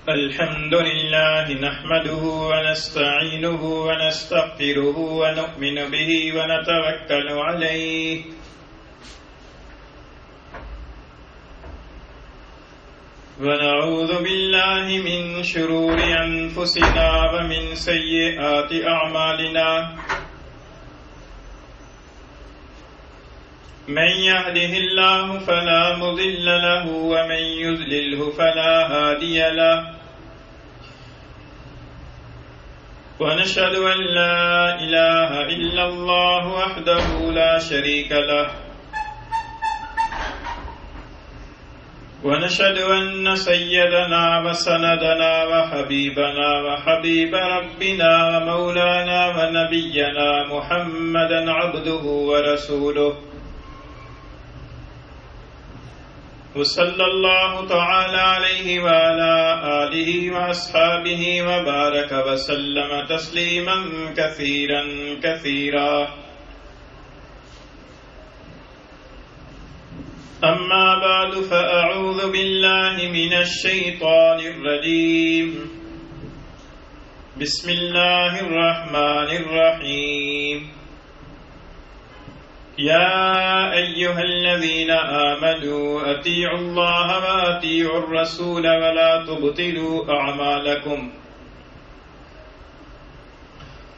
الحمد لله نحمده ونستعينه ونستغفره ونؤمن به ونتوكل عليه ونعوذ بالله من شرور أنفسنا ومن سيئات أعمالنا من يهده الله فلا مضل له ومن يضلله فلا هادي له ونشهد أن لا إله إلا الله وحده لا شريك له ونشهد أن سيدنا وسندنا وحبيبنا وحبيب ربنا ومولانا ونبينا محمدا عبده ورسوله وصلى الله تعالى عليه وعلى آله وأصحابه وبارك وسلم تسليما كثيرا كثيرا أما بعد فأعوذ بالله من الشيطان الرجيم بسم الله الرحمن الرحيم يا أيها الذين آمنوا أطيعوا الله وأطيعوا الرسول ولا تبطلوا أعمالكم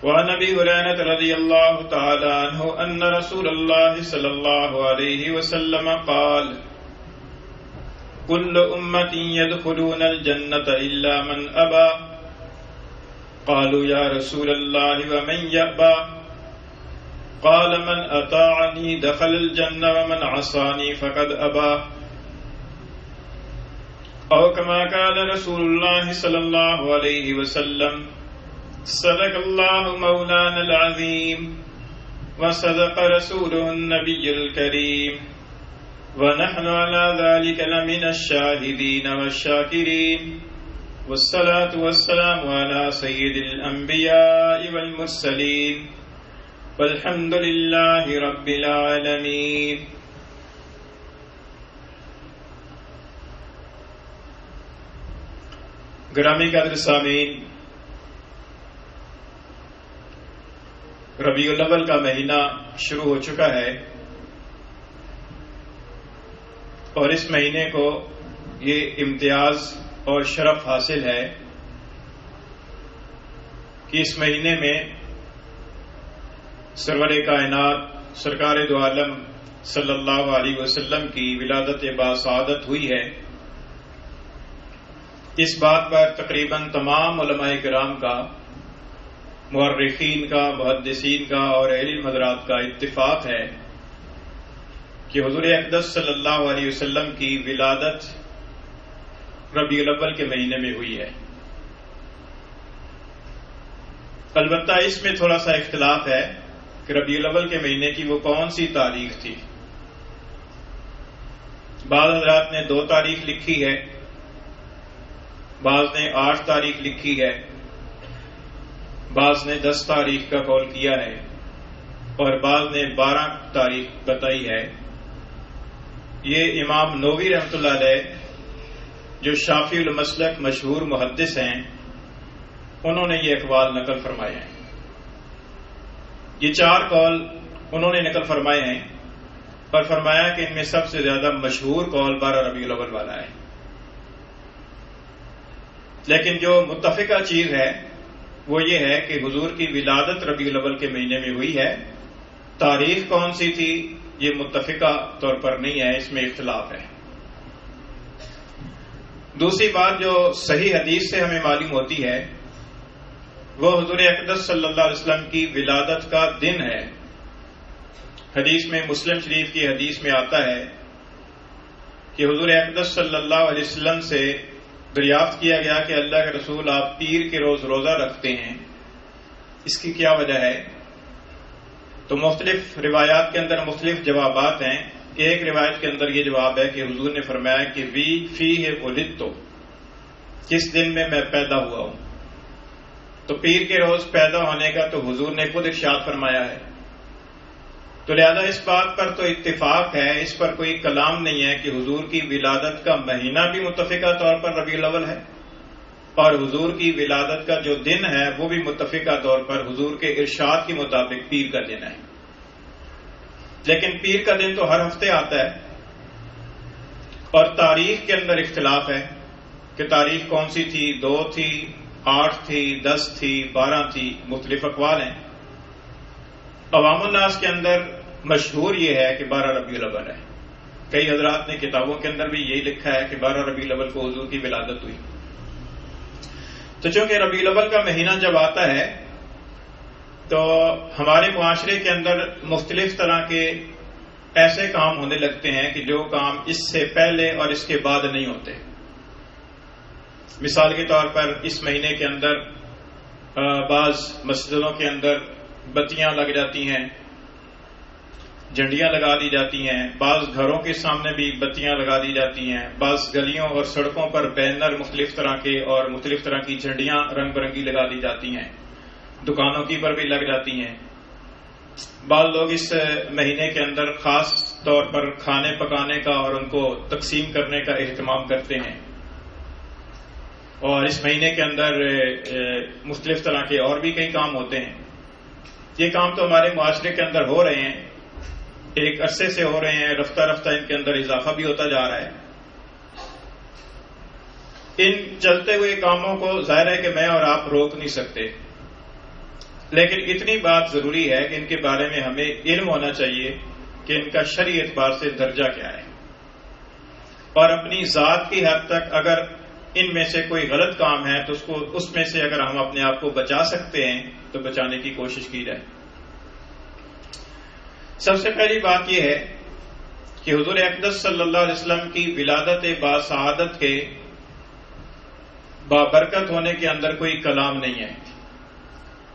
وعن أبي هريرة رضي الله تعالى عنه أن رسول الله صلى الله عليه وسلم قال كل أمتي يدخلون الجنة إلا من أبى قالوا يا رسول الله ومن يأبى قال من أطاعني دخل الجنة ومن عصاني فقد أبى أو كما قال رسول الله صلى الله عليه وسلم صدق الله مولانا العظيم وصدق رسوله النبي الكريم ونحن على ذلك لمن الشاهدين والشاكرين والصلاة والسلام على سيد الأنبياء والمرسلين والحمد لله رب العالمین۔ گرامی قدر سامعین، ربیع الاول کا مہینہ شروع ہو چکا ہے اور اس مہینے کو یہ امتیاز اور شرف حاصل ہے کہ اس مہینے میں سرور کائنات سرکار دو عالم صلی اللہ علیہ وسلم کی ولادت باسعادت ہوئی ہے۔ اس بات پر تقریباً تمام علماء کرام کا، مورخین کا، محدثین کا اور اہل علم حضرات کا اتفاق ہے کہ حضور اقدس صلی اللہ علیہ وسلم کی ولادت ربیع الاول کے مہینے میں ہوئی ہے۔ البتہ اس میں تھوڑا سا اختلاف ہے کہ ربیع الاول کے مہینے کی وہ کون سی تاریخ تھی۔ بعض حضرات نے 2 تاریخ لکھی ہے، بعض نے 8 تاریخ لکھی ہے، بعض نے 10 تاریخ کا قول کیا ہے اور بعض نے 12 تاریخ بتائی ہے۔ یہ امام نووی رحمۃ اللہ علیہ جو شافعی المسلک مشہور محدث ہیں، انہوں نے یہ اقوال نقل فرمائے ہیں۔ یہ 4 قول انہوں نے نقل فرمائے ہیں اور فرمایا کہ ان میں سب سے زیادہ مشہور قول 12 ربیع الاول والا ہے، لیکن جو متفقہ چیز ہے وہ یہ ہے کہ حضور کی ولادت ربیع الاول کے مہینے میں ہوئی ہے۔ تاریخ کون سی تھی یہ متفقہ طور پر نہیں ہے، اس میں اختلاف ہے۔ دوسری بات جو صحیح حدیث سے ہمیں معلوم ہوتی ہے وہ حضور اقدس صلی اللہ علیہ وسلم کی ولادت کا دن ہے۔ حدیث میں، مسلم شریف کی حدیث میں آتا ہے کہ حضور اقدس صلی اللہ علیہ وسلم سے دریافت کیا گیا کہ اللہ کے رسول آپ پیر کے روز روزہ رکھتے ہیں، اس کی کیا وجہ ہے؟ تو مختلف روایات کے اندر مختلف جوابات ہیں۔ ایک روایت کے اندر یہ جواب ہے کہ حضور نے فرمایا کہ فیہ ولدت، کس دن میں پیدا ہوا ہوں۔ تو پیر کے روز پیدا ہونے کا تو حضور نے خود ارشاد فرمایا ہے، تو لہذا اس بات پر تو اتفاق ہے، اس پر کوئی کلام نہیں ہے کہ حضور کی ولادت کا مہینہ بھی متفقہ طور پر ربیع الاول ہے اور حضور کی ولادت کا جو دن ہے وہ بھی متفقہ طور پر حضور کے ارشاد کے مطابق پیر کا دن ہے. لیکن پیر کا دن تو ہر ہفتے آتا ہے، اور تاریخ کے اندر اختلاف ہے کہ تاریخ کون سی تھی، 2 تھی، 8 تھی، 10 تھی، 12 تھی، مختلف اقوال ہیں. عوام الناس کے اندر مشہور یہ ہے کہ 12 ربیع الاول ہے. کئی حضرات نے کتابوں کے اندر بھی یہی لکھا ہے کہ 12 ربیع الاول کو حضور کی ولادت ہوئی. تو چونکہ ربیع الاول کا مہینہ جب آتا ہے تو ہمارے معاشرے کے اندر مختلف طرح کے ایسے کام ہونے لگتے ہیں کہ جو کام اس سے پہلے اور اس کے بعد نہیں ہوتے. مثال کے طور پر اس مہینے کے اندر بعض مسجدوں کے اندر بتیاں لگ جاتی ہیں، جھنڈیاں لگا دی جاتی ہیں، بعض گھروں کے سامنے بھی بتیاں لگا دی جاتی ہیں، بعض گلیوں اور سڑکوں پر بینر مختلف طرح کے اور مختلف طرح کی جھنڈیاں رنگ برنگی لگا دی جاتی ہیں، دکانوں کی پر بھی لگ جاتی ہیں. بعض لوگ اس مہینے کے اندر خاص طور پر کھانے پکانے کا اور ان کو تقسیم کرنے کا اہتمام کرتے ہیں، اور اس مہینے کے اندر مختلف طرح کے اور بھی کئی کام ہوتے ہیں. یہ کام تو ہمارے معاشرے کے اندر ہو رہے ہیں، ایک عرصے سے ہو رہے ہیں، رفتہ رفتہ ان کے اندر اضافہ بھی ہوتا جا رہا ہے. ان چلتے ہوئے کاموں کو ظاہر ہے کہ میں اور آپ روک نہیں سکتے، لیکن اتنی بات ضروری ہے کہ ان کے بارے میں ہمیں علم ہونا چاہیے کہ ان کا شرعی اعتبار سے درجہ کیا ہے، اور اپنی ذات کی حد تک اگر ان میں سے کوئی غلط کام ہے تو اس میں سے اگر ہم اپنے آپ کو بچا سکتے ہیں تو بچانے کی کوشش کی جائے. سب سے پہلی بات یہ ہے کہ حضور اقدس صلی اللہ علیہ وسلم کی ولادت باسعادت کے بابرکت ہونے کے اندر کوئی کلام نہیں ہے.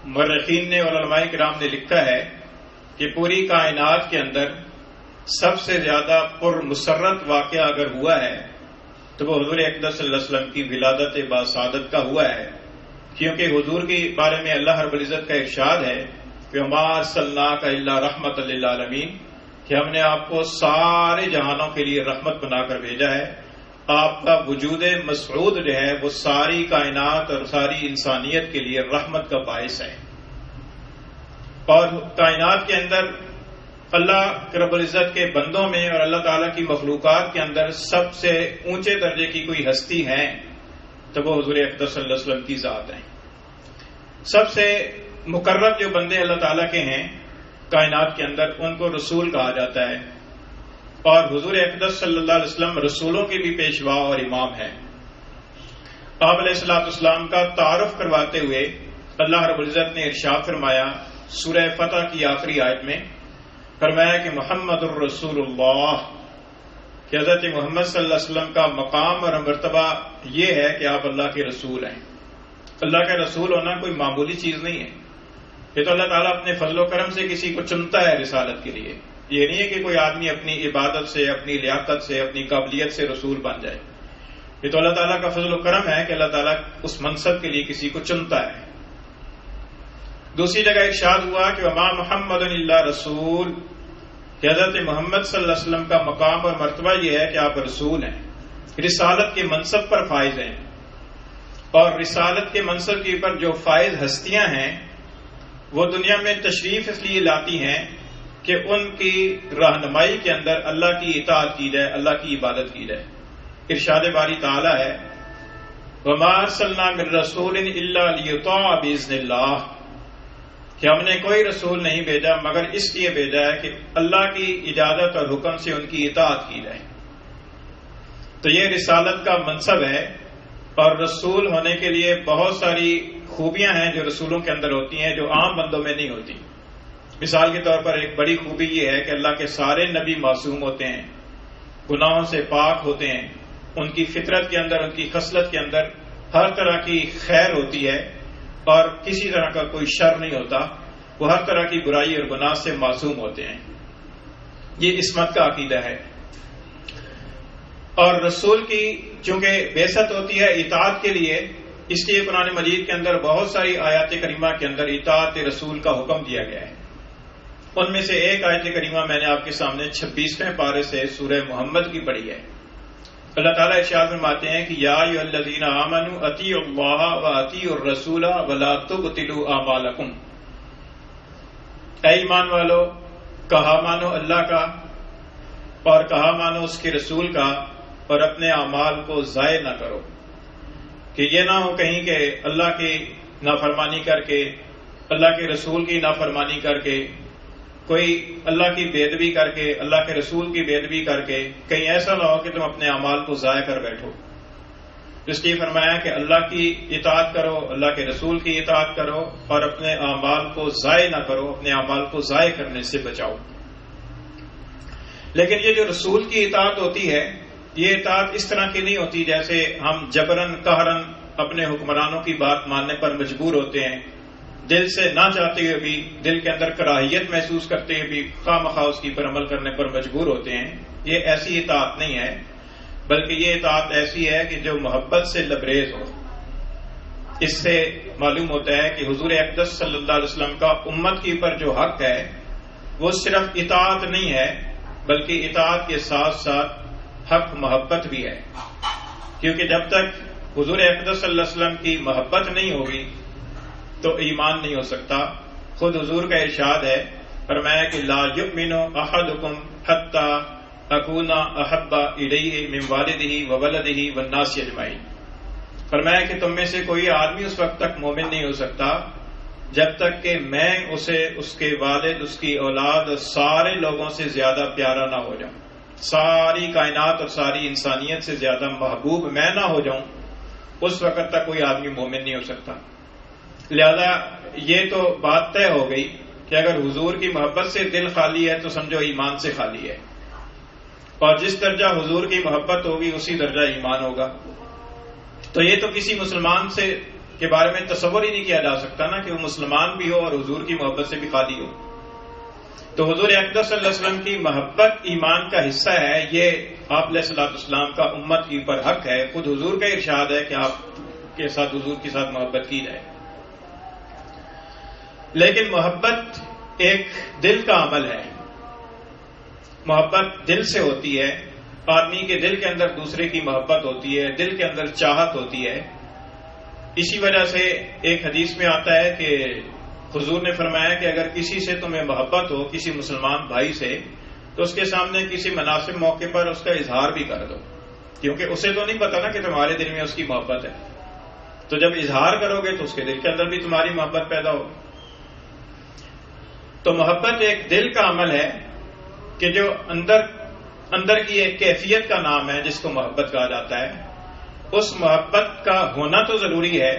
مورخین نے اور علماء کرام نے لکھا ہے کہ پوری کائنات کے اندر سب سے زیادہ پر مسرت واقعہ اگر ہوا ہے تو وہ حضور اقدس صلی اللہ علیہ وسلم کی ولادت باسعادت کا ہوا ہے، کیونکہ حضور کے بارے میں اللہ رب العزت کا ارشاد ہے کہ وما ارسلناک الا رحمۃ للعالمین، کہ ہم نے آپ کو سارے جہانوں کے لیے رحمت بنا کر بھیجا ہے. آپ کا وجود مسعود جو ہے وہ ساری کائنات اور ساری انسانیت کے لیے رحمت کا باعث ہے. اور کائنات کے اندر اللہ رب العزت کے بندوں میں اور اللہ تعالیٰ کی مخلوقات کے اندر سب سے اونچے درجے کی کوئی ہستی ہے تو وہ حضور اقدس صلی اللہ علیہ وسلم کی ذات ہے. سب سے مقرب جو بندے اللہ تعالیٰ کے ہیں کائنات کے اندر ان کو رسول کہا جاتا ہے، اور حضور اقدس صلی اللہ علیہ وسلم رسولوں کے بھی پیشوا اور امام ہیں. آپ علیہ الصلوۃ والسلام کا تعارف کرواتے ہوئے اللہ رب العزت نے ارشاد فرمایا سورہ فتح کی آخری آیت میں، فرمایا کہ محمد الرسول اللہ، کہ حضرت محمد صلی اللہ علیہ وسلم کا مقام اور مرتبہ یہ ہے کہ آپ اللہ کے رسول ہیں. اللہ کا رسول ہونا کوئی معمولی چیز نہیں ہے. یہ تو اللہ تعالیٰ اپنے فضل و کرم سے کسی کو چنتا ہے رسالت کے لیے. یہ نہیں ہے کہ کوئی آدمی اپنی عبادت سے، اپنی لیاقت سے، اپنی قابلیت سے رسول بن جائے. یہ تو اللہ تعالیٰ کا فضل و کرم ہے کہ اللہ تعالیٰ اس منصب کے لیے کسی کو چنتا ہے. دوسری جگہ ارشاد ہوا کہ وما محمد الا رسول، کہ حضرت محمد صلی اللہ علیہ وسلم کا مقام اور مرتبہ یہ ہے کہ آپ رسول ہیں، رسالت کے منصب پر فائز ہیں. اور رسالت کے منصب کے اوپر جو فائز ہستیاں ہیں وہ دنیا میں تشریف اس لیے لاتی ہیں کہ ان کی رہنمائی کے اندر اللہ کی اطاعت کی جائے، اللہ کی عبادت کی جائے. ارشاد باری تعالی ہے وما ارسلنا من رسول الا لیطاع باذن اللہ، کہ ہم نے کوئی رسول نہیں بھیجا مگر اس لیے بھیجا ہے کہ اللہ کی اجازت اور حکم سے ان کی اطاعت کی جائے. تو یہ رسالت کا منصب ہے، اور رسول ہونے کے لیے بہت ساری خوبیاں ہیں جو رسولوں کے اندر ہوتی ہیں جو عام بندوں میں نہیں ہوتی. مثال کے طور پر ایک بڑی خوبی یہ ہے کہ اللہ کے سارے نبی معصوم ہوتے ہیں، گناہوں سے پاک ہوتے ہیں، ان کی فطرت کے اندر، ان کی خصلت کے اندر ہر طرح کی خیر ہوتی ہے اور کسی طرح کا کوئی شر نہیں ہوتا. وہ ہر طرح کی برائی اور گناہ سے معصوم ہوتے ہیں. یہ عصمت کا عقیدہ ہے. اور رسول کی چونکہ بعثت ہوتی ہے اطاعت کے لیے، اس لیے قرآن مجید کے اندر بہت ساری آیات کریمہ کے اندر اطاعت رسول کا حکم دیا گیا ہے. ان میں سے ایک آیت کریمہ میں نے آپ کے سامنے 26ویں پارے سے سورہ محمد کی پڑھی ہے. اللہ تعالیٰ ارشاد فرماتے ہیں کہ یا ایھا الذین آمنوا اطیعوا اللہ واطیعوا الرسول ولا تبطلوا اعمالکم، اے ایمان والو کہا مانو اللہ کا اور کہا مانو اس کے رسول کا اور اپنے اعمال کو ضائع نہ کرو، کہ یہ نہ ہو کہیں کہ اللہ کی نافرمانی کر کے، اللہ کے رسول کی نافرمانی کر کے، کوئی اللہ کی بے ادبی کر کے، اللہ کے رسول کی بے ادبی کر کے کہیں ایسا نہ ہو کہ تم اپنے اعمال کو ضائع کر بیٹھو۔ اس لیے فرمایا کہ اللہ کی اطاعت کرو، اللہ کے رسول کی اطاعت کرو اور اپنے اعمال کو ضائع نہ کرو، اپنے اعمال کو ضائع کرنے سے بچاؤ۔ لیکن یہ جو رسول کی اطاعت ہوتی ہے، یہ اطاعت اس طرح کی نہیں ہوتی جیسے ہم جبرن قہرن اپنے حکمرانوں کی بات ماننے پر مجبور ہوتے ہیں، دل سے نہ چاہتے ہوئے بھی، دل کے اندر کراہیت محسوس کرتے ہوئے بھی خواہ مخواہ اس کی پر عمل کرنے پر مجبور ہوتے ہیں۔ یہ ایسی اطاعت نہیں ہے، بلکہ یہ اطاعت ایسی ہے کہ جو محبت سے لبریز ہو۔ اس سے معلوم ہوتا ہے کہ حضور اقدس صلی اللہ علیہ وسلم کا امت کے اوپر جو حق ہے وہ صرف اطاعت نہیں ہے، بلکہ اطاعت کے ساتھ ساتھ حق محبت بھی ہے، کیونکہ جب تک حضور اقدس صلی اللہ علیہ وسلم کی محبت نہیں ہوگی تو ایمان نہیں ہو سکتا۔ خود حضور کا ارشاد ہے، فرمایا کہ لا یؤمن احدکم حتی اکون احب الیہ من والدہ وولدہ والناس اجمعین، فرمایا کہ تم میں سے کوئی آدمی اس وقت تک مومن نہیں ہو سکتا جب تک کہ میں اسے اس کے والد، اس کی اولاد اور سارے لوگوں سے زیادہ پیارا نہ ہو جاؤں، ساری کائنات اور ساری انسانیت سے زیادہ محبوب میں نہ ہو جاؤں، اس وقت تک کوئی آدمی مومن نہیں ہو سکتا۔ لہذا یہ تو بات طے ہو گئی کہ اگر حضور کی محبت سے دل خالی ہے تو سمجھو ایمان سے خالی ہے، اور جس درجہ حضور کی محبت ہوگی اسی درجہ ایمان ہوگا۔ تو یہ تو کسی مسلمان سے کے بارے میں تصور ہی نہیں کیا جا سکتا نا کہ وہ مسلمان بھی ہو اور حضور کی محبت سے بھی خالی ہو۔ تو حضور اقدس صلی اللہ علیہ وسلم کی محبت ایمان کا حصہ ہے، یہ آپ علیہ الصلوۃ والسلام کا امت کے اوپر حق ہے۔ خود حضور کا ارشاد ہے کہ آپ کے ساتھ حضور کے ساتھ محبت کی جائے۔ لیکن محبت ایک دل کا عمل ہے، محبت دل سے ہوتی ہے، آدمی کے دل کے اندر دوسرے کی محبت ہوتی ہے، دل کے اندر چاہت ہوتی ہے۔ اسی وجہ سے ایک حدیث میں آتا ہے کہ حضور نے فرمایا کہ اگر کسی سے تمہیں محبت ہو، کسی مسلمان بھائی سے، تو اس کے سامنے کسی مناسب موقع پر اس کا اظہار بھی کر دو، کیونکہ اسے تو نہیں پتا نا کہ تمہارے دل میں اس کی محبت ہے۔ تو جب اظہار کرو گے تو اس کے دل کے اندر بھی تمہاری محبت پیدا ہوگی۔ تو محبت ایک دل کا عمل ہے کہ جو اندر کی ایک کیفیت کا نام ہے جس کو محبت کہا جاتا ہے۔ اس محبت کا ہونا تو ضروری ہے،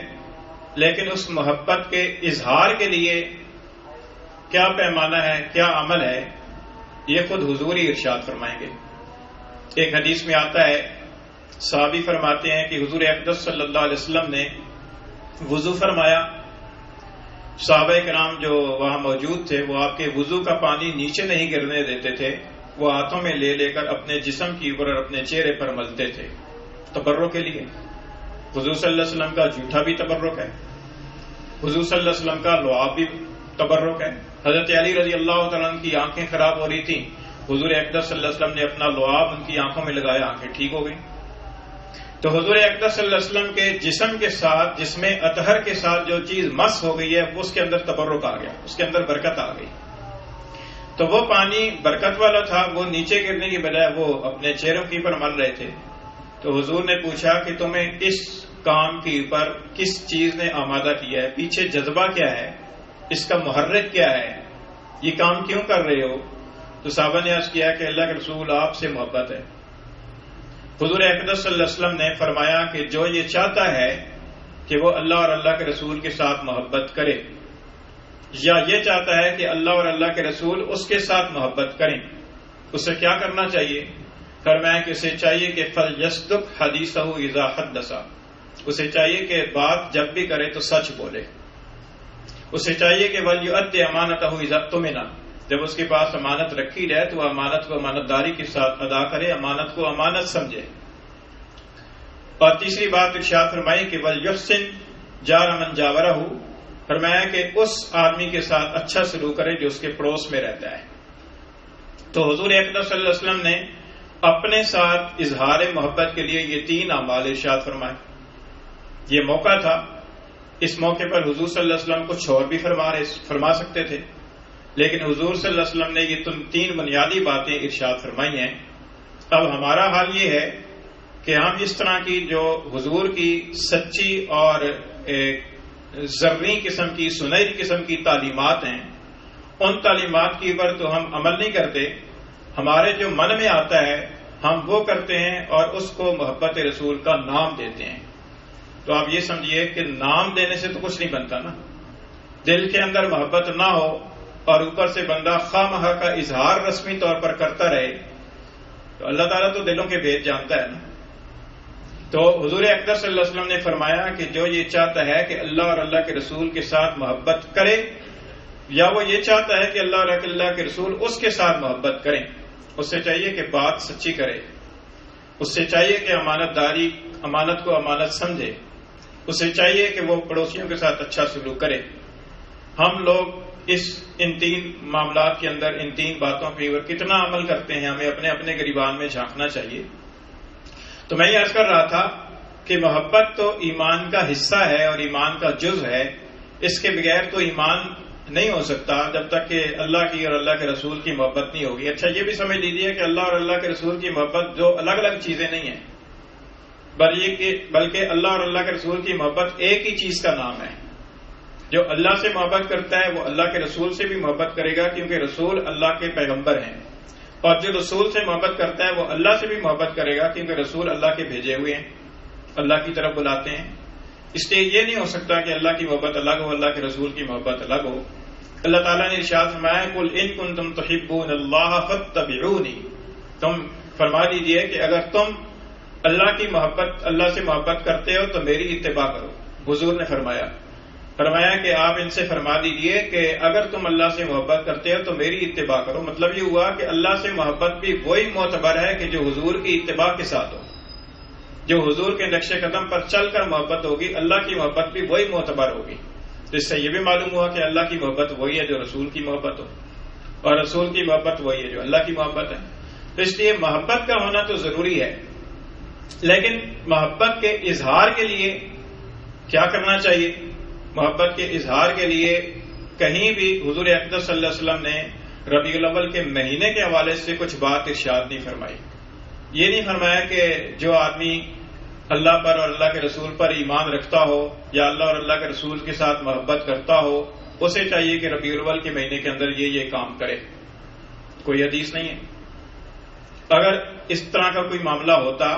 لیکن اس محبت کے اظہار کے لیے کیا پیمانہ ہے، کیا عمل ہے، یہ خود حضور ہی ارشاد فرمائیں گے۔ ایک حدیث میں آتا ہے، صحابی فرماتے ہیں کہ حضور اقدس صلی اللہ علیہ وسلم نے وضو فرمایا، صحابہ کرام جو وہاں موجود تھے وہ آپ کے وضو کا پانی نیچے نہیں گرنے دیتے تھے، وہ ہاتھوں میں لے لے کر اپنے جسم کی اوپر اور اپنے چہرے پر ملتے تھے تبرک کے لیے۔ حضور صلی اللہ علیہ وسلم کا جھوٹا بھی تبرک ہے، حضور صلی اللہ علیہ وسلم کا لعاب بھی تبرک ہے۔ حضرت علی رضی اللہ تعالیٰ عنہ کی آنکھیں خراب ہو رہی تھیں، حضور اقدس صلی اللہ علیہ وسلم نے اپنا لعاب ان کی آنکھوں میں لگایا، آنکھیں ٹھیک ہو گئیں۔ تو حضور اقدس صلی اللہ علیہ وسلم کے جسم کے ساتھ، جس میں اطہر کے ساتھ جو چیز مس ہو گئی ہے، اس کے اندر تبرک آ گیا، اس کے اندر برکت آ گئی۔ تو وہ پانی برکت والا تھا، وہ نیچے گرنے کی بجائے وہ اپنے چہروں کے اوپر مل رہے تھے۔ تو حضور نے پوچھا کہ تمہیں اس کام کے اوپر کس چیز نے آمادہ کیا ہے، پیچھے جذبہ کیا ہے، اس کا محرک کیا ہے، یہ کام کیوں کر رہے ہو؟ تو صحابہ نے عرض کیا کہ اللہ کے رسول آپ سے محبت ہے۔ حضور اقدس صلی اللہ علیہ وسلم نے فرمایا کہ جو یہ چاہتا ہے کہ وہ اللہ اور اللہ کے رسول کے ساتھ محبت کرے، یا یہ چاہتا ہے کہ اللہ اور اللہ کے رسول اس کے ساتھ محبت کریں، اسے کیا کرنا چاہیے؟ فرمایا کہ اسے چاہیے کہ فَلْيَصْدُقْ حَدِيثَهُ إِذَا حَدَّثَ، اسے چاہیے کہ بات جب بھی کرے تو سچ بولے، اسے چاہیے کہ وَلْيُؤَدِّ أَمَانَتَهُ إِذَا اؤْتُمِنَ، جب اس کے پاس امانت رکھی جائے تو امانت کو امانت داری کے ساتھ ادا کرے، امانت کو امانت سمجھے۔ اور تیسری بات ارشاد فرمائی کہ وَلْيُحْسِنْ جَارَ مَنْ جَاوَرَهُ، فرمایا کہ اس آدمی کے ساتھ اچھا سلوک کرے جو اس کے پڑوس میں رہتا ہے۔ تو حضور اقدس صلی اللہ علیہ وسلم نے اپنے ساتھ اظہار محبت کے لیے یہ 3 اعمال ارشاد فرمائے. یہ موقع تھا، اس موقع پر حضور صلی اللہ علیہ وسلم کچھ اور بھی فرما سکتے تھے، لیکن حضور صلی اللہ علیہ وسلم نے یہ 3 بنیادی باتیں ارشاد فرمائی ہیں. اب ہمارا حال یہ ہے کہ ہم اس طرح کی جو حضور کی سچی اور زرعی قسم کی، سنہری قسم کی تعلیمات ہیں، ان تعلیمات کی پر تو ہم عمل نہیں کرتے. ہمارے جو من میں آتا ہے ہم وہ کرتے ہیں اور اس کو محبت رسول کا نام دیتے ہیں. تو آپ یہ سمجھیے کہ نام دینے سے تو کچھ نہیں بنتا نا. دل کے اندر محبت نہ ہو اور اوپر سے بندہ خواہ مخواہ کا اظہار رسمی طور پر کرتا رہے تو اللہ تعالیٰ تو دلوں کے بھید جانتا ہے نا. تو حضور اکرم صلی اللہ علیہ وسلم نے فرمایا کہ جو یہ چاہتا ہے کہ اللہ اور اللہ کے رسول کے ساتھ محبت کرے، یا وہ یہ چاہتا ہے کہ اللہ اور اللہ کے رسول اس کے ساتھ محبت کریں، اس سے چاہیے کہ بات سچی کرے، اس سے چاہیے کہ امانت کو امانت سمجھے، اس سے چاہیے کہ وہ پڑوسیوں کے ساتھ اچھا سلوک کرے. ہم لوگ ان 3 معاملات کے اندر، ان 3 باتوں پر کتنا عمل کرتے ہیں، ہمیں اپنے اپنے گریبان میں جھانکنا چاہیے. تو میں یہ عرض کر رہا تھا کہ محبت تو ایمان کا حصہ ہے اور ایمان کا جز ہے. اس کے بغیر تو ایمان نہیں ہو سکتا جب تک کہ اللہ کی اور اللہ کے رسول کی محبت نہیں ہوگی. اچھا یہ بھی سمجھ لیجیے کہ اللہ اور اللہ کے رسول کی محبت جو الگ الگ چیزیں نہیں ہیں، بلکہ اللہ اور اللہ کے رسول کی محبت ایک ہی چیز کا نام ہے. جو اللہ سے محبت کرتا ہے وہ اللہ کے رسول سے بھی محبت کرے گا، کیونکہ رسول اللہ کے پیغمبر ہیں. اور جو رسول سے محبت کرتا ہے وہ اللہ سے بھی محبت کرے گا، کیونکہ رسول اللہ کے بھیجے ہوئے ہیں، اللہ کی طرف بلاتے ہیں. اس لیے یہ نہیں ہو سکتا کہ اللہ کی محبت الگ ہو، اللہ کے رسول کی محبت الگ ہو. اللہ تعالیٰ نے ارشاد فرمایا قل ان کنتم تحبون اللہ فاتبعونی، تم فرما دیجئے کہ اگر تم اللہ سے محبت کرتے ہو تو میری اتباع کرو. حضور نے فرمایا کہ آپ ان سے فرما دیجئے کہ اگر تم اللہ سے محبت کرتے ہو تو میری اتباع کرو. مطلب یہ ہوا کہ اللہ سے محبت بھی وہی معتبر ہے کہ جو حضور کی اتباع کے ساتھ ہو. جو حضور کے نقش قدم پر چل کر محبت ہوگی، اللہ کی محبت بھی وہی معتبر ہوگی. تو اس سے یہ بھی معلوم ہوا کہ اللہ کی محبت وہی ہے جو رسول کی محبت ہو، اور رسول کی محبت وہی ہے جو اللہ کی محبت ہے. تو اس لیے محبت کا ہونا تو ضروری ہے، لیکن محبت کے اظہار کے لیے کیا کرنا چاہیے؟ محبت کے اظہار کے لیے کہیں بھی حضور اقدس صلی اللہ علیہ وسلم نے ربیع الاول کے مہینے کے حوالے سے کچھ بات ارشاد نہیں فرمائی. یہ نہیں فرمایا کہ جو آدمی اللہ پر اور اللہ کے رسول پر ایمان رکھتا ہو یا اللہ اور اللہ کے رسول کے ساتھ محبت کرتا ہو، اسے چاہیے کہ ربیع الاول کے مہینے کے اندر یہ کام کرے. کوئی حدیث نہیں ہے. اگر اس طرح کا کوئی معاملہ ہوتا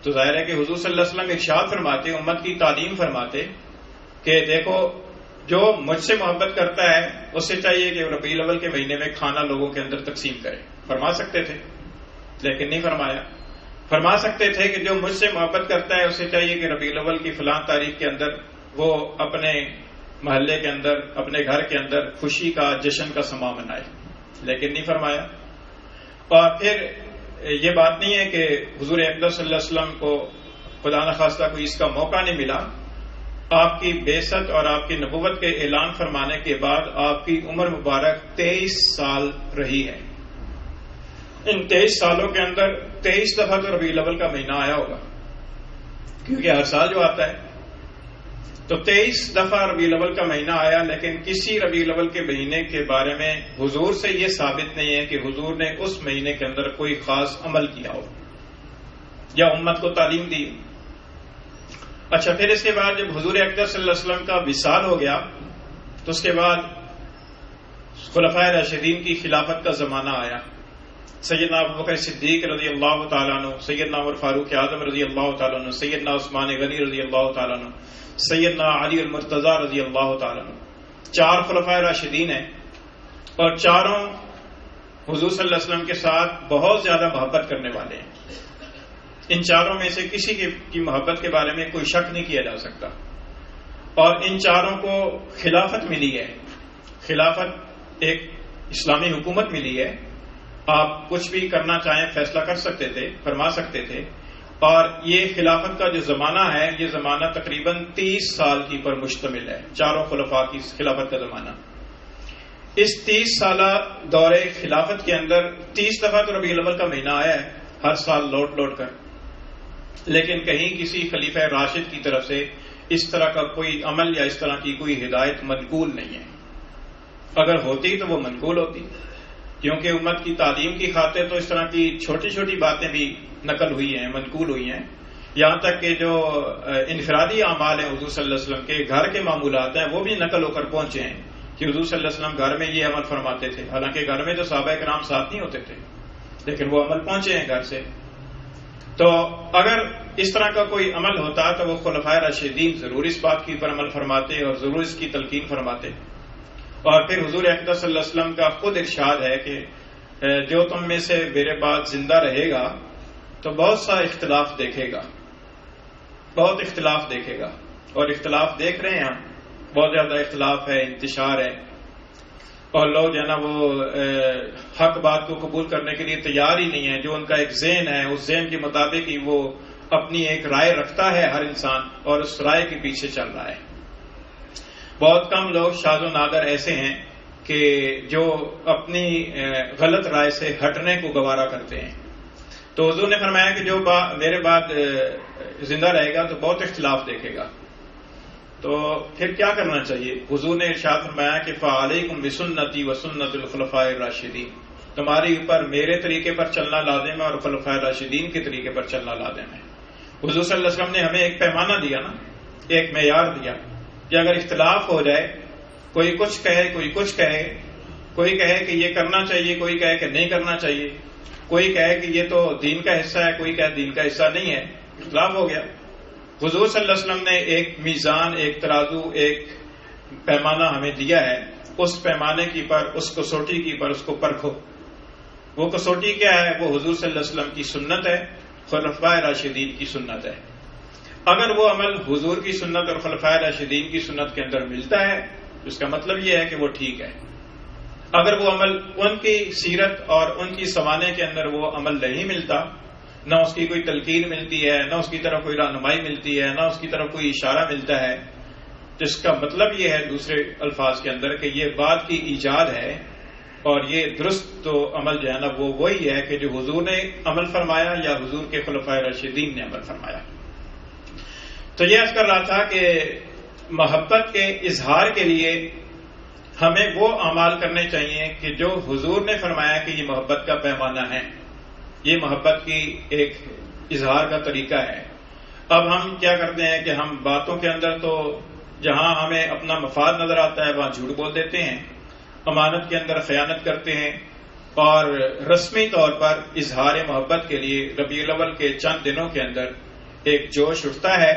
تو ظاہر ہے کہ حضور صلی اللہ علیہ وسلم ارشاد فرماتے، امت کی تعلیم فرماتے کہ دیکھو جو مجھ سے محبت کرتا ہے اس سے چاہیے کہ ربیع الاول کے مہینے میں کھانا لوگوں کے اندر تقسیم کرے. فرما سکتے تھے لیکن نہیں فرمایا. فرما سکتے تھے کہ جو مجھ سے محبت کرتا ہے اسے چاہیے کہ ربیع الاول کی فلاں تاریخ کے اندر وہ اپنے محلے کے اندر، اپنے گھر کے اندر خوشی کا، جشن کا سما منائے، لیکن نہیں فرمایا. اور پھر یہ بات نہیں ہے کہ حضور اقدس صلی اللہ علیہ وسلم کو خدا نخواستہ کوئی اس کا موقع نہیں ملا. آپ کی بعثت اور آپ کی نبوت کے اعلان فرمانے کے بعد آپ کی عمر مبارک 23 سال رہی ہے. ان 23 سالوں کے اندر 23 دفعہ تو ربیع الاول کا مہینہ آیا ہوگا، کیونکہ ہر سال جو آتا ہے تو 23 دفعہ ربیع الاول کا مہینہ آیا. لیکن کسی ربیع الاول کے مہینے کے بارے میں حضور سے یہ ثابت نہیں ہے کہ حضور نے اس مہینے کے اندر کوئی خاص عمل کیا ہو یا امت کو تعلیم دی. اچھا، پھر اس کے بعد جب حضور اکرم صلی اللہ علیہ وسلم کا وصال ہو گیا تو اس کے بعد خلفائے راشدین کی خلافت کا زمانہ آیا. سیدنا ابوبکر صدیق رضی اللہ تعالیٰ عنہ، سیدنا عمر فاروق اعظم رضی اللہ تعالیٰ عنہ، سیدنا عثمان غنی رضی اللہ تعالیٰ عنہ، سیدنا علی المرتضی رضی اللہ تعالیٰ عنہ. 4 خلفائے راشدین ہیں اور چاروں حضور صلی اللہ علیہ وسلم کے ساتھ بہت زیادہ محبت کرنے والے ہیں. ان چاروں میں سے کسی کی محبت کے بارے میں کوئی شک نہیں کیا جا سکتا. اور ان چاروں کو خلافت ملی ہے. خلافت ایک اسلامی حکومت ملی ہے. آپ کچھ بھی کرنا چاہیں فیصلہ کر سکتے تھے، فرما سکتے تھے. اور یہ خلافت کا جو زمانہ ہے یہ زمانہ تقریباً 30 سال کی پر مشتمل ہے. چاروں خلفاء کی خلافت کا زمانہ. اس 30 سالہ دور خلافت کے اندر 30 دفعہ تو ربیع الاول کا مہینہ آیا ہے. ہر سال لوٹ لوٹ کر، لیکن کہیں کسی خلیفہ راشد کی طرف سے اس طرح کا کوئی عمل یا اس طرح کی کوئی ہدایت منقول نہیں ہے۔ اگر ہوتی تو وہ منقول ہوتی، کیونکہ امت کی تعلیم کی خاطر تو اس طرح کی چھوٹی چھوٹی باتیں بھی نقل ہوئی ہیں، منقول ہوئی ہیں، یہاں تک کہ جو انفرادی اعمال ہیں حضور صلی اللہ علیہ وسلم کے گھر کے معمولات ہیں وہ بھی نقل ہو کر پہنچے ہیں کہ حضور صلی اللہ علیہ وسلم گھر میں یہ عمل فرماتے تھے، حالانکہ گھر میں تو صحابہ کرام ساتھ نہیں ہوتے تھے، لیکن وہ عمل پہنچے ہیں گھر سے۔ تو اگر اس طرح کا کوئی عمل ہوتا تو وہ خلفائے راشدین ضرور اس بات کی پر عمل فرماتے اور ضرور اس کی تلقین فرماتے۔ اور پھر حضور اقدس صلی اللہ علیہ وسلم کا خود ارشاد ہے کہ جو تم میں سے میرے بعد زندہ رہے گا تو بہت سا اختلاف دیکھے گا، بہت اختلاف دیکھے گا، اور اختلاف دیکھ رہے ہیں ہم، بہت زیادہ اختلاف ہے، انتشار ہے، اور لوگ جو ہے نا وہ حق بات کو قبول کرنے کے لیے تیار ہی نہیں ہے۔ جو ان کا ایک ذہن ہے اس ذہن کے مطابق ہی وہ اپنی ایک رائے رکھتا ہے ہر انسان، اور اس رائے کے پیچھے چل رہا ہے۔ بہت کم لوگ شاذ و نادر ایسے ہیں کہ جو اپنی غلط رائے سے ہٹنے کو گوارا کرتے ہیں۔ تو حضور نے فرمایا کہ جو میرے بعد زندہ رہے گا تو بہت اختلاف دیکھے گا، تو پھر کیا کرنا چاہیے؟ حضور نے ارشاد فرمایا کہ فَعَلَيْكُمْ بِسُنَّتِي وَسُنَّةِ الْخُلَفَاءِ الرَّاشِدِينَ، تمہارے اوپر میرے طریقے پر چلنا لازم ہے اور خلفائے راشدین کے طریقے پر چلنا لازم ہے۔ حضور صلی اللہ علیہ وسلم نے ہمیں ایک پیمانہ دیا نا، ایک معیار دیا کہ اگر اختلاف ہو جائے، کوئی کچھ کہے کوئی کچھ کہے، کوئی کہے کہ یہ کرنا چاہیے، کوئی کہے کہ نہیں کرنا چاہیے، کوئی کہے کہ یہ تو دین کا حصہ ہے، کوئی کہے دین کا حصہ نہیں ہے، اختلاف ہو گیا۔ حضور صلی اللہ علیہ وسلم نے ایک میزان، ایک ترازو، ایک پیمانہ ہمیں دیا ہے، اس پیمانے کی پر، اس کسوٹی کی پر اس کو پرکھو۔ وہ کسوٹی کیا ہے؟ وہ حضور صلی اللہ علیہ وسلم کی سنت ہے، خلفائے راشدین کی سنت ہے۔ اگر وہ عمل حضور کی سنت اور خلفائے راشدین کی سنت کے اندر ملتا ہے اس کا مطلب یہ ہے کہ وہ ٹھیک ہے۔ اگر وہ عمل ان کی سیرت اور ان کی سوانے کے اندر وہ عمل نہیں ملتا، نہ اس کی کوئی تلقین ملتی ہے، نہ اس کی طرف کوئی رہنمائی ملتی ہے، نہ اس کی طرف کوئی اشارہ ملتا ہے، تو اس کا مطلب یہ ہے دوسرے الفاظ کے اندر کہ یہ بات کی ایجاد ہے، اور یہ درست تو عمل جو ہے نا وہ وہی ہے کہ جو حضور نے عمل فرمایا یا حضور کے خلفائے راشدین نے عمل فرمایا۔ تو یہ عرض کر رہا تھا کہ محبت کے اظہار کے لیے ہمیں وہ اعمال کرنے چاہیے کہ جو حضور نے فرمایا کہ یہ محبت کا پیمانہ ہے، یہ محبت کی ایک اظہار کا طریقہ ہے۔ اب ہم کیا کرتے ہیں کہ ہم باتوں کے اندر تو جہاں ہمیں اپنا مفاد نظر آتا ہے وہاں جھوٹ بول دیتے ہیں، امانت کے اندر خیانت کرتے ہیں، اور رسمی طور پر اظہار محبت کے لیے ربیع الاول کے چند دنوں کے اندر ایک جوش اٹھتا ہے،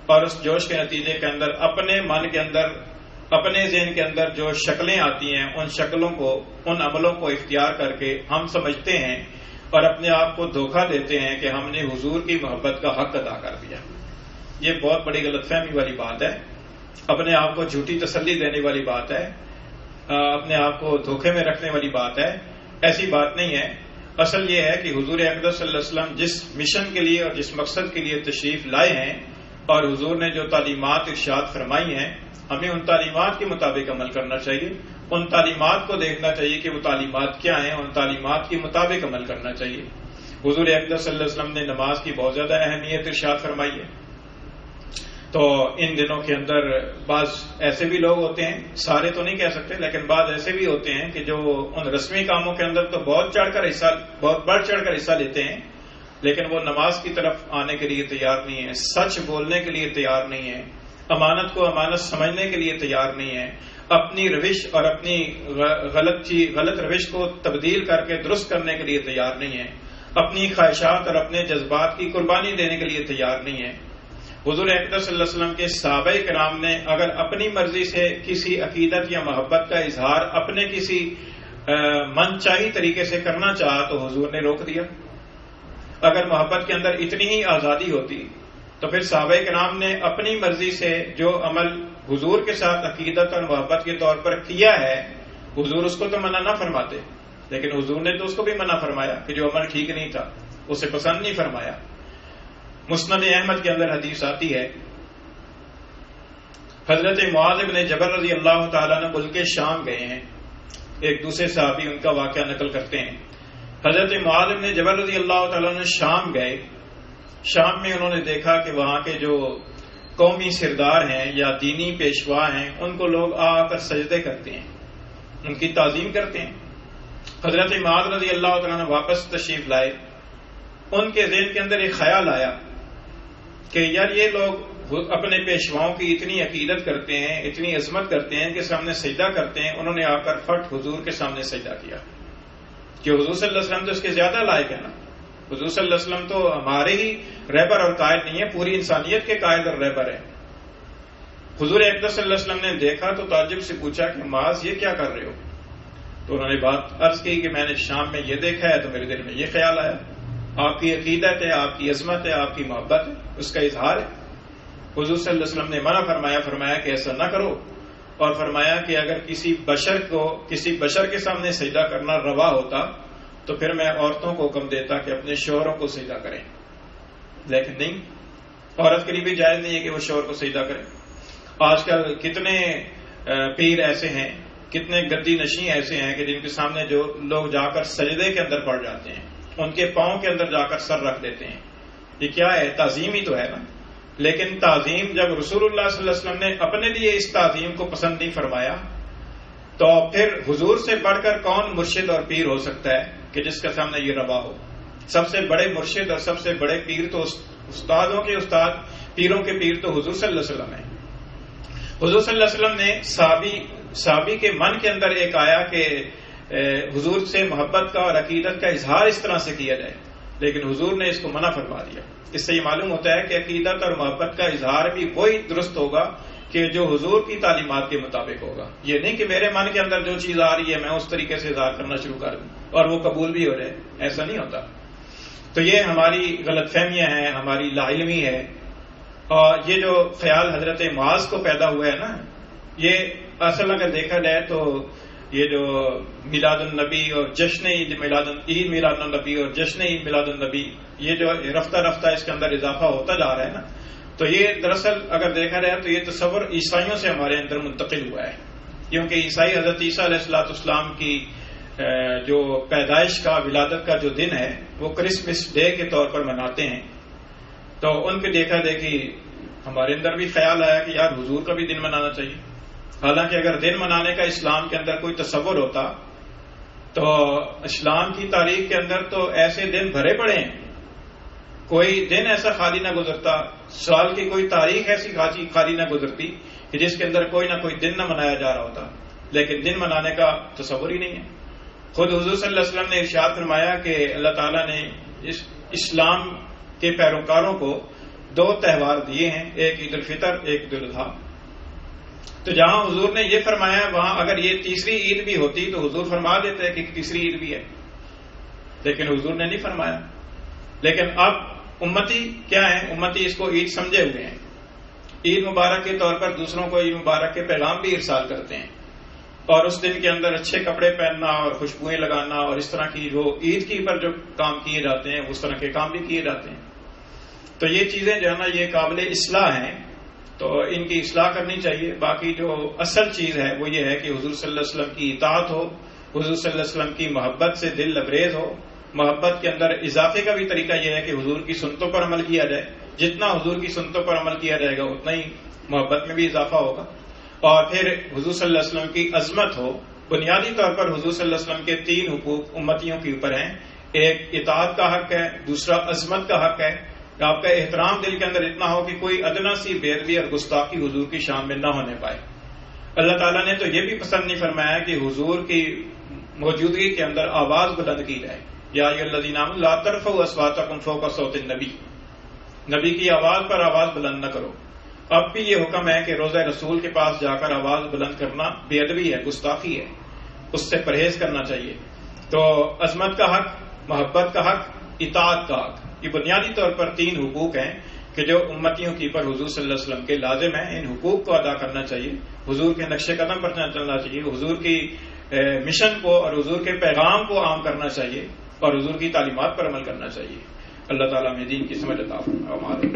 اور اس جوش کے نتیجے کے اندر اپنے من کے اندر، اپنے ذہن کے اندر جو شکلیں آتی ہیں ان شکلوں کو، ان عملوں کو اختیار کر کے ہم سمجھتے ہیں اور اپنے آپ کو دھوکہ دیتے ہیں کہ ہم نے حضور کی محبت کا حق ادا کر دیا۔ یہ بہت بڑی غلط فہمی والی بات ہے، اپنے آپ کو جھوٹی تسلی دینے والی بات ہے، اپنے آپ کو دھوکے میں رکھنے والی بات ہے۔ ایسی بات نہیں ہے۔ اصل یہ ہے کہ حضور اقدس صلی اللہ علیہ وسلم جس مشن کے لیے اور جس مقصد کے لیے تشریف لائے ہیں اور حضور نے جو تعلیمات ارشاد فرمائی ہیں، ہمیں ان تعلیمات کے مطابق عمل کرنا چاہیے، ان تعلیمات کو دیکھنا چاہیے کہ وہ تعلیمات کیا ہیں، ان تعلیمات کے مطابق عمل کرنا چاہیے۔ حضور اقدس صلی اللہ علیہ وسلم نے نماز کی بہت زیادہ اہمیت ارشاد فرمائی ہے۔ تو ان دنوں کے اندر بعض ایسے بھی لوگ ہوتے ہیں، سارے تو نہیں کہہ سکتے لیکن بعض ایسے بھی ہوتے ہیں کہ جو ان رسمی کاموں کے اندر تو بہت بڑھ چڑھ کر حصہ لیتے ہیں، لیکن وہ نماز کی طرف آنے کے لیے تیار نہیں ہے، سچ بولنے کے لیے تیار نہیں ہے، امانت کو امانت سمجھنے کے لیے تیار نہیں ہے، اپنی روش اور اپنی غلط روش کو تبدیل کر کے درست کرنے کے لیے تیار نہیں ہے، اپنی خواہشات اور اپنے جذبات کی قربانی دینے کے لیے تیار نہیں ہے۔ حضور اقدس صلی اللہ علیہ وسلم کے صحابہ کرام نے اگر اپنی مرضی سے کسی عقیدت یا محبت کا اظہار اپنے کسی من چاہی طریقے سے کرنا چاہا تو حضور نے روک دیا۔ اگر محبت کے اندر اتنی ہی آزادی ہوتی تو پھر صحابہ کرام نے اپنی مرضی سے جو عمل حضور کے ساتھ عقیدت اور محبت کے طور پر کیا ہے، حضور اس کو تو منع نہ فرماتے، لیکن حضور نے تو اس کو بھی منع فرمایا کہ جو عمل ٹھیک نہیں تھا اسے پسند نہیں فرمایا۔ مسند احمد کے اندر حدیث آتی ہے، حضرت معاذ بن جبل رضی اللہ تعالیٰ نے ملک شام گئے ہیں، ایک دوسرے صحابی ان کا واقعہ نقل کرتے ہیں حضرت معاذ بن جبل رضی اللہ تعالیٰ عنہ شام گئے. شام میں انہوں نے دیکھا کہ وہاں کے جو قومی سردار ہیں یا دینی پیشوا ہیں ان کو لوگ آ کر سجدے کرتے ہیں, ان کی تعظیم کرتے ہیں. حضرت معاذ رضی اللہ تعالیٰ عنہ واپس تشریف لائے. ان کے ذہن کے اندر ایک خیال آیا کہ یار یہ لوگ اپنے پیشواؤں کی اتنی عقیدت کرتے ہیں, اتنی عظمت کرتے ہیں کہ سامنے سجدہ کرتے ہیں. انہوں نے آ کر فٹ حضور کے سامنے سجدہ کیا کہ حضور صلی اللہ علیہ وسلم تو اس کے زیادہ لائق ہے نا. حضور صلی اللہ علیہ وسلم تو ہمارے ہی رہبر اور قائد نہیں ہے, پوری انسانیت کے قائد اور رہبر ہے. حضور اقدس صلی اللہ علیہ وسلم نے دیکھا تو تعجب سے پوچھا کہ معاذ یہ کیا کر رہے ہو؟ تو انہوں نے بات عرض کی کہ میں نے شام میں یہ دیکھا ہے تو میرے دل میں یہ خیال آیا. آپ کی عقیدت ہے, آپ کی عظمت ہے, آپ کی محبت ہے, اس کا اظہار ہے. حضور صلی اللہ علیہ وسلم نے منع فرمایا کہ ایسا نہ کرو, اور فرمایا کہ اگر کسی بشر کے سامنے سجدہ کرنا روا ہوتا تو پھر میں عورتوں کو حکم دیتا کہ اپنے شوہروں کو سجدہ کریں, لیکن نہیں, عورت کے لیے بھی جائز نہیں ہے کہ وہ شوہر کو سجدہ کریں. آج کل کتنے پیر ایسے ہیں, کتنے گدی نشیں ایسے ہیں کہ جن کے سامنے جو لوگ جا کر سجدے کے اندر پڑ جاتے ہیں, ان کے پاؤں کے اندر جا کر سر رکھ دیتے ہیں. یہ کیا ہے؟ تعظیم ہی تو ہے نا. لیکن تعظیم جب رسول اللہ صلی اللہ علیہ وسلم نے اپنے لیے اس تعظیم کو پسند نہیں فرمایا تو پھر حضور سے بڑھ کر کون مرشد اور پیر ہو سکتا ہے کہ جس کے سامنے یہ روا ہو؟ سب سے بڑے مرشد اور سب سے بڑے پیر تو استادوں کے استاد, پیروں کے پیر تو حضور صلی اللہ علیہ وسلم ہیں. حضور صلی اللہ علیہ وسلم نے صحابی کے من کے اندر ایک آیا کہ حضور سے محبت کا اور عقیدت کا اظہار اس طرح سے کیا جائے, لیکن حضور نے اس کو منع فرما دیا. اس سے یہ معلوم ہوتا ہے کہ عقیدت اور محبت کا اظہار بھی وہی درست ہوگا کہ جو حضور کی تعلیمات کے مطابق ہوگا. یہ نہیں کہ میرے من کے اندر جو چیز آ رہی ہے میں اس طریقے سے اظہار کرنا شروع کر دوں اور وہ قبول بھی ہو جائے, ایسا نہیں ہوتا. تو یہ ہماری غلط فہمیاں ہیں, ہماری لا علمی ہے. اور یہ جو خیال حضرت معاذ کو پیدا ہوا ہے نا, یہ اصل اگر دیکھا جائے تو یہ جو میلاد النبی اور جشن عید میلاد النبی اور جشن عید میلاد النبی, یہ جو رفتہ رفتہ اس کے اندر اضافہ ہوتا جا رہا ہے نا, تو یہ دراصل اگر دیکھا جائے تو یہ تصور عیسائیوں سے ہمارے اندر منتقل ہوا ہے. کیونکہ عیسائی حضرت عیسیٰ علیہ السلام کی جو پیدائش کا, ولادت کا جو دن ہے وہ کرسمس ڈے کے طور پر مناتے ہیں. تو ان کے دیکھا دیکھی ہمارے اندر بھی خیال آیا کہ یار حضور کا بھی دن منانا چاہیے. حالانکہ اگر دن منانے کا اسلام کے اندر کوئی تصور ہوتا تو اسلام کی تاریخ کے اندر تو ایسے دن بھرے پڑے ہیں, کوئی دن ایسا خالی نہ گزرتا, سال کی کوئی تاریخ ایسی خالی نہ گزرتی کہ جس کے اندر کوئی نہ کوئی دن نہ منایا جا رہا ہوتا. لیکن دن منانے کا تصور ہی نہیں ہے. خود حضور صلی اللہ علیہ وسلم نے ارشاد فرمایا کہ اللہ تعالیٰ نے اسلام کے پیروکاروں کو 2 تہوار دیے ہیں, ایک عید الفطر, ایک عید الاضحیٰ. تو جہاں حضور نے یہ فرمایا وہاں اگر یہ تیسری عید بھی ہوتی تو حضور فرما دیتے کہ تیسری عید بھی ہے, لیکن حضور نے نہیں فرمایا. لیکن اب امتی کیا ہے, امتی اس کو عید سمجھے ہوئے ہیں. عید مبارک کے طور پر دوسروں کو عید مبارک کے پیغام بھی ارسال کرتے ہیں, اور اس دن کے اندر اچھے کپڑے پہننا اور خوشبوئیں لگانا اور اس طرح کی جو عید کی پر جو کام کیے جاتے ہیں اس طرح کے کام بھی کیے جاتے ہیں. تو یہ چیزیں جو ہے نا یہ قابل اصلاح ہیں, تو ان کی اصلاح کرنی چاہیے. باقی جو اصل چیز ہے وہ یہ ہے کہ حضور صلی اللہ علیہ وسلم کی اطاعت ہو, حضور صلی اللہ علیہ وسلم کی محبت سے دل لبریز ہو. محبت کے اندر اضافے کا بھی طریقہ یہ ہے کہ حضور کی سنتوں پر عمل کیا جائے. جتنا حضور کی سنتوں پر عمل کیا جائے گا اتنا ہی محبت میں بھی اضافہ ہوگا. اور پھر حضور صلی اللہ علیہ وسلم کی عظمت ہو. بنیادی طور پر حضور صلی اللہ علیہ وسلم کے 3 حقوق امتیوں کے اوپر ہیں. ایک اطاعت کا حق ہے, دوسرا عظمت کا حق ہے کہ آپ کا احترام دل کے اندر اتنا ہو کہ کوئی ادنا سی بے ادبی اور گستاخی حضور کی شان میں نہ ہونے پائے. اللہ تعالیٰ نے تو یہ بھی پسند نہیں فرمایا کہ حضور کی موجودگی کے اندر آواز بلند کی جائے. یا ایھا الذین آمنوا لا ترفعوا اصواتکم فوق صوت النبی, نبی کی آواز پر آواز بلند نہ کرو. اب بھی یہ حکم ہے کہ روضہ رسول کے پاس جا کر آواز بلند کرنا بے ادبی ہے, گستاخی ہے, اس سے پرہیز کرنا چاہیے. تو عظمت کا حق, محبت کا حق, اطاعت کا حق, یہ بنیادی طور پر 3 حقوق ہیں کہ جو امتیوں کی پر حضور صلی اللہ علیہ وسلم کے لازم ہیں. ان حقوق کو ادا کرنا چاہیے, حضور کے نقش قدم پر چلنا چاہیے, حضور کی مشن کو اور حضور کے پیغام کو عام کرنا چاہیے, اور حضور کی تعلیمات پر عمل کرنا چاہیے. اللہ تعالیٰ میں دین کی سمجھ عطا فرمائے.